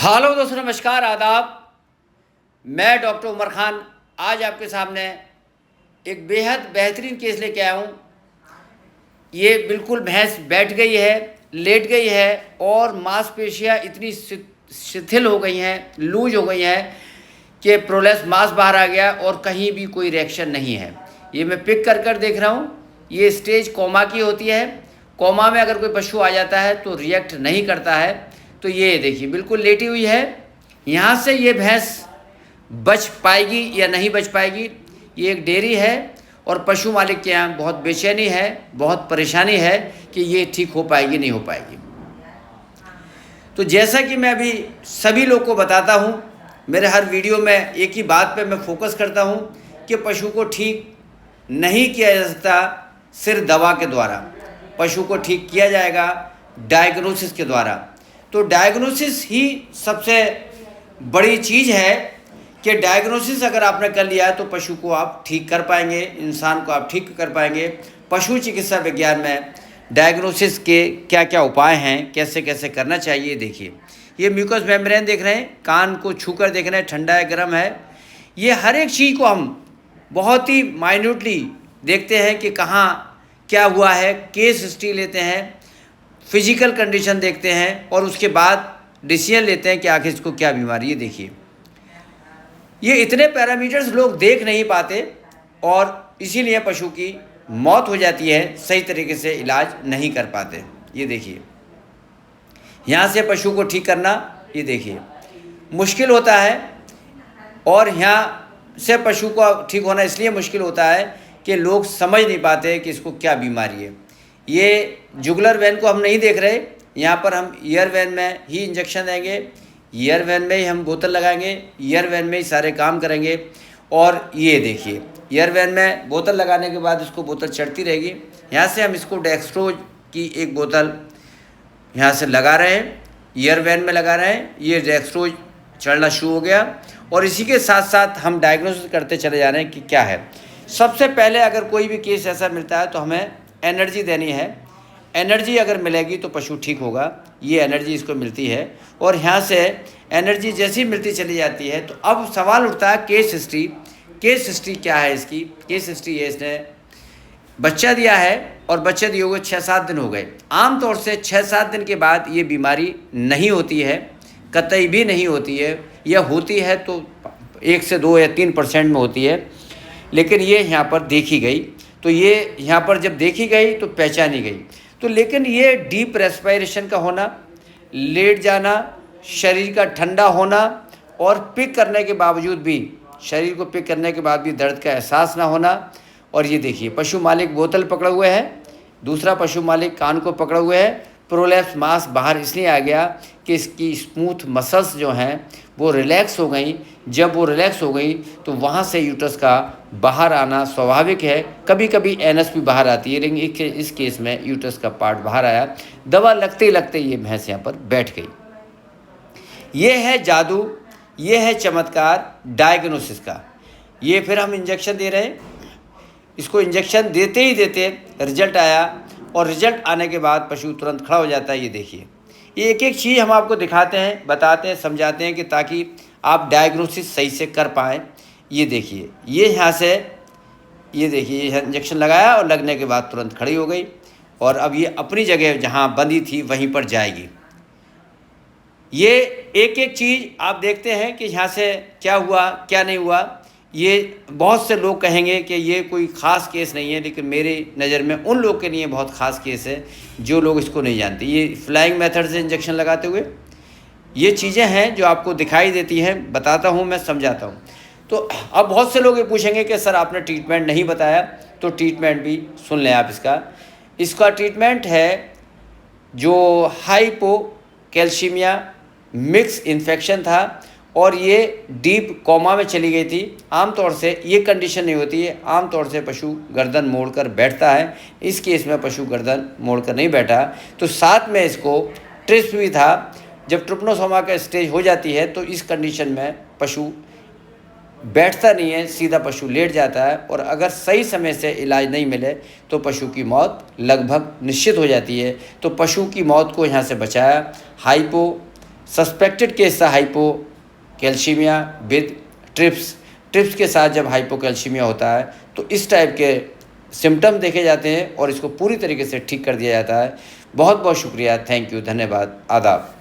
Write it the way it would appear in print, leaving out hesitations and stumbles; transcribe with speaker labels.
Speaker 1: Hello दोस्तों, नमस्कार, आदाब। मैं डॉक्टर उमर खान आज आपके सामने एक बेहद बेहतरीन केस लेके आया हूँ। ये बिल्कुल भैंस बैठ गई है, लेट गई है और मांसपेशियाँ इतनी शिथिल हो गई हैं, लूज हो गई हैं कि प्रोलेप्स मांस बाहर आ गया और कहीं भी कोई रिएक्शन नहीं है। ये मैं पिक कर देख रहा हूँ। ये स्टेज कोमा की होती है। कोमा में अगर कोई पशु आ जाता है तो रिएक्ट नहीं करता है। तो ये देखिए बिल्कुल लेटी हुई है। यहाँ से ये भैंस बच पाएगी या नहीं बच पाएगी, ये एक डेयरी है और पशु मालिक के यहाँ बहुत बेचैनी है, बहुत परेशानी है कि ये ठीक हो पाएगी नहीं हो पाएगी। तो जैसा कि मैं अभी सभी लोग को बताता हूँ, मेरे हर वीडियो में एक ही बात पे मैं फोकस करता हूँ कि पशु को ठीक नहीं किया जा सकता सिर्फ दवा के द्वारा। पशु को ठीक किया जाएगा डायग्नोसिस के द्वारा। तो डायग्नोसिस ही सबसे बड़ी चीज़ है कि डायग्नोसिस अगर आपने कर लिया तो पशु को आप ठीक कर पाएंगे, इंसान को आप ठीक कर पाएंगे। पशु चिकित्सा विज्ञान में डायग्नोसिस के क्या क्या उपाय हैं, कैसे कैसे करना चाहिए। देखिए ये म्यूकस मेम्ब्रेन देख रहे हैं, कान को छूकर देख रहे हैं, ठंडा है गर्म है। ये हर एक चीज़ को हम बहुत ही माइन्यूटली देखते हैं कि कहाँ क्या हुआ है। केस हिस्ट्री लेते हैं, फिजिकल कंडीशन देखते हैं और उसके बाद डिसीजन लेते हैं कि आखिर इसको क्या बीमारी है। देखिए ये इतने पैरामीटर्स लोग देख नहीं पाते और इसीलिए पशु की मौत हो जाती है, सही तरीके से इलाज नहीं कर पाते। ये देखिए यहाँ से पशु को ठीक करना, ये देखिए मुश्किल होता है। और यहाँ से पशु को ठीक होना इसलिए मुश्किल होता है कि लोग समझ नहीं पाते कि इसको क्या बीमारी है। ये जुगुलर वेन को हम नहीं देख रहे, यहाँ पर हम ईयर वेन में ही इंजेक्शन देंगे, ईयर वेन में ही हम बोतल लगाएंगे, ईयर वेन में ही सारे काम करेंगे। और ये देखिए ईयर वेन में बोतल लगाने के बाद इसको बोतल चढ़ती रहेगी। यहाँ से हम इसको डेक्सट्रोज की एक बोतल यहाँ से लगा रहे हैं, ईयर वेन में लगा रहे हैं। ये डेक्सट्रोज चढ़ना शुरू हो गया और इसी के साथ साथ हम डायग्नोसिस करते चले जा रहे हैं कि क्या है। सबसे पहले अगर कोई भी केस ऐसा मिलता है तो हमें एनर्जी देनी है। एनर्जी अगर मिलेगी तो पशु ठीक होगा। ये एनर्जी इसको मिलती है और यहाँ से एनर्जी जैसी मिलती चली जाती है। तो अब सवाल उठता है केस हिस्ट्री। केस हिस्ट्री क्या है इसकी? केस हिस्ट्री है इसने बच्चा दिया है और बच्चे दिए हुए 6-7 दिन हो गए। आमतौर से 6-7 दिन के बाद ये बीमारी नहीं होती है, कतई भी नहीं होती है। यह होती है तो 1 से 2 या 3% में होती है, लेकिन ये यहाँ पर देखी गई। तो ये यहाँ पर जब देखी गई तो पहचानी गई। तो लेकिन ये डीप रेस्पिरेशन का होना, लेट जाना, शरीर का ठंडा होना और पिक करने के बावजूद भी, शरीर को पिक करने के बाद भी दर्द का एहसास ना होना। और ये देखिए पशु मालिक बोतल पकड़े हुए है, दूसरा पशु मालिक कान को पकड़े हुए है। प्रोलेप्स मांस बाहर इसलिए आ गया कि इसकी स्मूथ मसल्स जो हैं वो रिलैक्स हो गई। जब वो रिलैक्स हो गई तो वहाँ से यूट्रस का बाहर आना स्वाभाविक है। कभी कभी एनस भी बाहर आती है, लेकिन इस केस में यूट्रस का पार्ट बाहर आया। दवा लगते लगते ये भैंस यहाँ पर बैठ गई। ये है जादू, ये है चमत्कार डायग्नोसिस का। ये फिर हम इंजेक्शन दे रहे हैं, इसको इंजेक्शन देते ही देते रिजल्ट आया और रिजल्ट आने के बाद पशु तुरंत खड़ा हो जाता है। ये देखिए ये एक एक चीज़ हम आपको दिखाते हैं, बताते हैं, समझाते हैं कि ताकि आप डायग्नोसिस सही से कर पाएँ। ये देखिए ये यहाँ से, ये देखिए ये इंजेक्शन लगाया और लगने के बाद तुरंत खड़ी हो गई और अब ये अपनी जगह जहाँ बंधी थी वहीं पर जाएगी। ये एक एक चीज़ आप देखते हैं कि यहाँ से क्या हुआ क्या नहीं हुआ। ये बहुत से लोग कहेंगे कि ये कोई ख़ास केस नहीं है, लेकिन मेरी नज़र में उन लोग के लिए बहुत ख़ास केस है जो लोग इसको नहीं जानते। ये फ्लाइंग मेथड से इंजेक्शन लगाते हुए ये चीज़ें हैं जो आपको दिखाई देती हैं, बताता हूँ मैं, समझाता हूँ। तो अब बहुत से लोग ये पूछेंगे कि सर आपने ट्रीटमेंट नहीं बताया, तो ट्रीटमेंट भी सुन लें आप। इसका ट्रीटमेंट है जो हाइपोकैल्सीमिया मिक्स इन्फेक्शन था और ये डीप कोमा में चली गई थी। आमतौर से ये कंडीशन नहीं होती है, आमतौर से पशु गर्दन मोड़कर बैठता है। इस केस में पशु गर्दन मोड़कर नहीं बैठा। तो साथ में इसको ट्रिप्स भी था। जब ट्रिपनोसोमा का स्टेज हो जाती है तो इस कंडीशन में पशु बैठता नहीं है, सीधा पशु लेट जाता है और अगर सही समय से इलाज नहीं मिले तो पशु की मौत लगभग निश्चित हो जाती है। तो पशु की मौत को यहाँ से बचाया। सस्पेक्टेड केस था हाइपोकैल्सीमिया विद ट्रिप्स के साथ जब हाइपोकैल्सीमिया होता है तो इस टाइप के सिम्टम देखे जाते हैं और इसको पूरी तरीके से ठीक कर दिया जाता है। बहुत बहुत शुक्रिया, थैंक यू, धन्यवाद, आदाब।